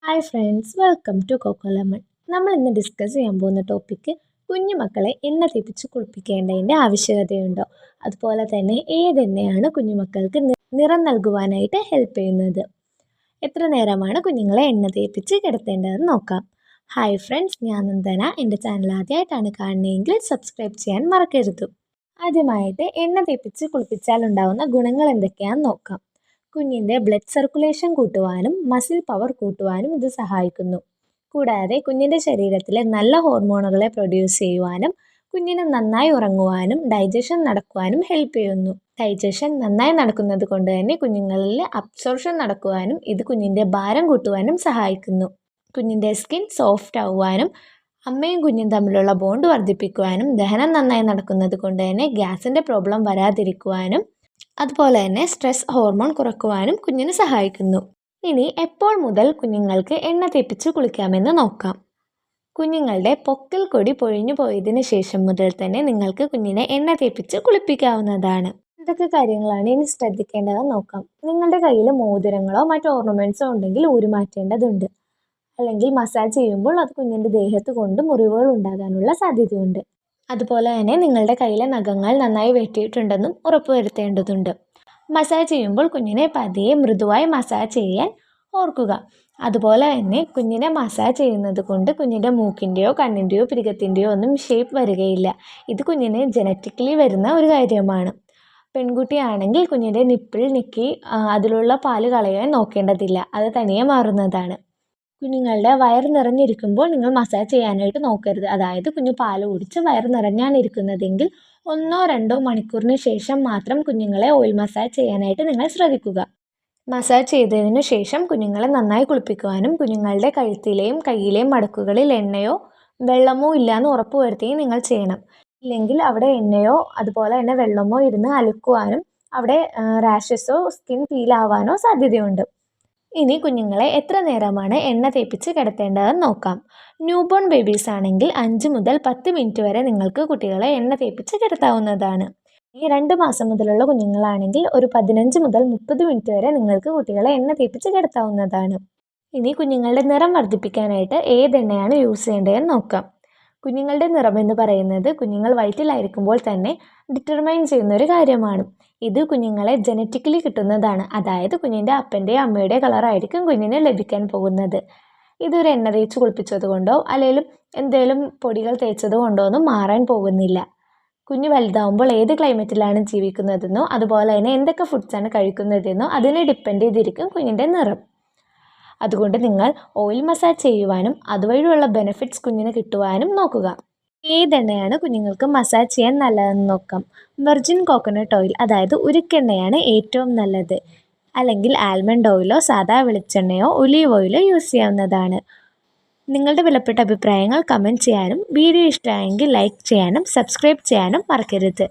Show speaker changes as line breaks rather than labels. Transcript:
Hi friends, welcome to Coco Lemon. നമ്മൾ ഇന്ന് discuss ചെയ്യാൻ പോകുന്ന ടോപ്പിക്ക് കുഞ്ഞു മക്കളെ എണ്ണ തേപ്പിച്ച് കുളിപ്പിക്കേണ്ടതിൻ്റെ ആവശ്യകതയുണ്ടോ, അതുപോലെ തന്നെ ഏതെണ്ണയാണ് കുഞ്ഞുമക്കൾക്ക് നിറം നൽകുവാനായിട്ട് ഹെൽപ്പ് ചെയ്യുന്നത്, എത്ര നേരമാണ് കുഞ്ഞുങ്ങളെ എണ്ണ തേപ്പിച്ച് കിടത്തേണ്ടതെന്ന് നോക്കാം. ഹായ് ഫ്രണ്ട്സ്, ഞാൻ നന്ദന. എൻ്റെ ചാനൽ ആദ്യമായിട്ടാണ് കാണുന്നതെങ്കിൽ സബ്സ്ക്രൈബ് ചെയ്യാൻ മറക്കരുത്. ആദ്യമായിട്ട് എണ്ണ തേപ്പിച്ച് കുളിപ്പിച്ചാൽ ഉണ്ടാകുന്ന ഗുണങ്ങൾ എന്തൊക്കെയാണെന്ന് നോക്കാം. കുഞ്ഞിൻ്റെ ബ്ലഡ് സർക്കുലേഷൻ കൂട്ടുവാനും മസിൽ പവർ കൂട്ടുവാനും ഇത് സഹായിക്കുന്നു. കൂടാതെ കുഞ്ഞിൻ്റെ ശരീരത്തിലെ നല്ല ഹോർമോണുകളെ പ്രൊഡ്യൂസ് ചെയ്യുവാനും കുഞ്ഞിന് നന്നായി ഉറങ്ങുവാനും ഡൈജഷൻ നടക്കുവാനും ഹെൽപ്പ് ചെയ്യുന്നു. ഡൈജഷൻ നന്നായി നടക്കുന്നത് കൊണ്ട് തന്നെ കുഞ്ഞുങ്ങളിൽ അബ്സോർപ്ഷൻ നടക്കുവാനും ഇത് കുഞ്ഞിൻ്റെ ഭാരം കൂട്ടുവാനും സഹായിക്കുന്നു. കുഞ്ഞിൻ്റെ സ്കിൻ സോഫ്റ്റ് ആവുവാനും അമ്മയും കുഞ്ഞും തമ്മിലുള്ള ബോണ്ട് വർദ്ധിപ്പിക്കുവാനും ദഹനം നന്നായി നടക്കുന്നത് കൊണ്ട് തന്നെ ഗ്യാസിൻ്റെ പ്രോബ്ലം വരാതിരിക്കുവാനും അതുപോലെ തന്നെ സ്ട്രെസ് ഹോർമോൺ കുറക്കുവാനും കുഞ്ഞിന് സഹായിക്കുന്നു. ഇനി എപ്പോൾ മുതൽ കുഞ്ഞുങ്ങൾക്ക് എണ്ണ തേപ്പിച്ച് കുളിക്കാമെന്ന് നോക്കാം. കുഞ്ഞുങ്ങളുടെ പൊക്കിൾ കൊടി പൊഴിഞ്ഞു പോയതിന് ശേഷം മുതൽ തന്നെ നിങ്ങൾക്ക് കുഞ്ഞിനെ എണ്ണ തേപ്പിച്ച് കുളിപ്പിക്കാവുന്നതാണ്. എന്തൊക്കെ കാര്യങ്ങളാണ് ഇനി ശ്രദ്ധിക്കേണ്ടതെന്ന് നോക്കാം. നിങ്ങളുടെ കയ്യിൽ മോതിരങ്ങളോ മറ്റു ഓർണമെൻറ്റ്സോ ഉണ്ടെങ്കിൽ ഊരി മാറ്റേണ്ടതുണ്ട്. അല്ലെങ്കിൽ മസാജ് ചെയ്യുമ്പോൾ അത് കുഞ്ഞിൻ്റെ ദേഹത്ത് കൊണ്ട് മുറിവുകൾ ഉണ്ടാകാനുള്ള സാധ്യതയുണ്ട്. അതുപോലെ തന്നെ നിങ്ങളുടെ കയ്യിലെ നഖങ്ങൾ നന്നായി വെട്ടിയിട്ടുണ്ടെന്നും ഉറപ്പുവരുത്തേണ്ടതുണ്ട്. മസാജ് ചെയ്യുമ്പോൾ കുഞ്ഞിനെ പതിയെ മൃദുവായി മസാജ് ചെയ്യാൻ ഓർക്കുക. അതുപോലെ തന്നെ കുഞ്ഞിനെ മസാജ് ചെയ്യുന്നത് കൊണ്ട് കുഞ്ഞിൻ്റെ മൂക്കിൻ്റെയോ കണ്ണിൻ്റെയോ പിരികത്തിൻ്റെയോ ഒന്നും ഷേപ്പ് വരികയില്ല. ഇത് കുഞ്ഞിന് ജനറ്റിക്കലി വരുന്ന ഒരു കാര്യമാണ്. പെൺകുട്ടിയാണെങ്കിൽ കുഞ്ഞിൻ്റെ നിപ്പിൾ ഞെക്കി അതിലുള്ള പാല് കളയാൻ നോക്കേണ്ടതില്ല, അത് തനിയെ മാറുന്നതാണ്. കുഞ്ഞുങ്ങളുടെ വയറ് നിറഞ്ഞിരിക്കുമ്പോൾ നിങ്ങൾ മസാജ് ചെയ്യാനായിട്ട് നോക്കരുത്. അതായത് കുഞ്ഞു പാൽ കുടിച്ച് വയറ് നിറഞ്ഞാണ് ഇരിക്കുന്നതെങ്കിൽ 1-2 മണിക്കൂറിന് ശേഷം മാത്രം കുഞ്ഞുങ്ങളെ ഓയിൽ മസാജ് ചെയ്യാനായിട്ട് നിങ്ങൾ ശ്രദ്ധിക്കുക. മസാജ് ചെയ്തതിന് ശേഷം കുഞ്ഞുങ്ങളെ നന്നായി കുളിപ്പിക്കുവാനും കുഞ്ഞുങ്ങളുടെ കഴുത്തിലെയും കയ്യിലെയും മടക്കുകളിൽ എണ്ണയോ വെള്ളമോ ഇല്ലയെന്ന് ഉറപ്പുവരുത്തുകയും നിങ്ങൾ ചെയ്യണം. ഇല്ലെങ്കിൽ അവിടെ എണ്ണയോ അതുപോലെ തന്നെ വെള്ളമോ ഇരുന്ന് അലുക്കുവാനും അവിടെ റാഷസോ സ്കിൻ പീലാവാനോ സാധ്യതയുണ്ട്. ഇനി കുഞ്ഞുങ്ങളെ എത്ര നേരമാണ് എണ്ണ തേപ്പിച്ച് കിടത്തേണ്ടതെന്ന് നോക്കാം. ന്യൂബോൺ ബേബീസ് ആണെങ്കിൽ 5 മുതൽ 10 മിനിറ്റ് വരെ നിങ്ങൾക്ക് കുട്ടികളെ എണ്ണ തേപ്പിച്ച് കിടത്താവുന്നതാണ്. ഈ 2 മാസം മുതലുള്ള കുഞ്ഞുങ്ങളാണെങ്കിൽ ഒരു 15 മുതൽ 30 മിനിറ്റ് വരെ നിങ്ങൾക്ക് കുട്ടികളെ എണ്ണ തേപ്പിച്ച് കിടത്താവുന്നതാണ്. ഇനി കുഞ്ഞുങ്ങളുടെ നിറം വർദ്ധിപ്പിക്കാനായിട്ട് ഏതെണ്ണയാണ് യൂസ് ചെയ്യേണ്ടതെന്ന് നോക്കാം. കുഞ്ഞുങ്ങളുടെ നിറം എന്ന് പറയുന്നത് കുഞ്ഞുങ്ങൾ വയറ്റിലായിരിക്കുമ്പോൾ തന്നെ ഡിറ്റർമൈൻ ചെയ്യുന്ന ഒരു കാര്യമാണ്. ഇത് കുഞ്ഞുങ്ങളെ ജനറ്റിക്കലി കിട്ടുന്നതാണ്. അതായത് കുഞ്ഞിൻ്റെ അപ്പൻ്റെയോ അമ്മയുടെയോ കളറായിരിക്കും കുഞ്ഞിന് ലഭിക്കാൻ പോകുന്നത്. ഇതൊരു എണ്ണ തേച്ച് കുളിപ്പിച്ചത് കൊണ്ടോ അല്ലെങ്കിൽ എന്തെങ്കിലും പൊടികൾ തേച്ചത് കൊണ്ടോ ഒന്നും മാറാൻ പോകുന്നില്ല. കുഞ്ഞ് വലുതാവുമ്പോൾ ഏത് ക്ലൈമറ്റിലാണ് ജീവിക്കുന്നതെന്നോ അതുപോലെ തന്നെ എന്തൊക്കെ ഫുഡ്സാണ് കഴിക്കുന്നതെന്നോ അതിനെ ഡിപ്പെൻഡ് ചെയ്തിരിക്കും കുഞ്ഞിൻ്റെ നിറം. അതുകൊണ്ട് നിങ്ങൾ ഓയിൽ മസാജ് ചെയ്യുവാനും അതുവഴിയുള്ള ബെനിഫിറ്റ്സ് കുഞ്ഞിന് കിട്ടുവാനും നോക്കുക. ഏതെണ്ണയാണ് കുഞ്ഞുങ്ങൾക്ക് മസാജ് ചെയ്യാൻ നല്ലതെന്ന് നോക്കാം. വെർജിൻ കോക്കനട്ട് ഓയിൽ, അതായത് ഉരുക്കെണ്ണയാണ് ഏറ്റവും നല്ലത്. അല്ലെങ്കിൽ ആൽമണ്ട് ഓയിലോ സാദാ വെളിച്ചെണ്ണയോ ഒലീവ് ഓയിലോ യൂസ് ചെയ്യാവുന്നതാണ്. നിങ്ങളുടെ വിലപ്പെട്ട അഭിപ്രായങ്ങൾ കമൻറ്റ് ചെയ്യാനും വീഡിയോ ഇഷ്ടമായെങ്കിൽ ലൈക്ക് ചെയ്യാനും സബ്സ്ക്രൈബ് ചെയ്യാനും മറക്കരുത്.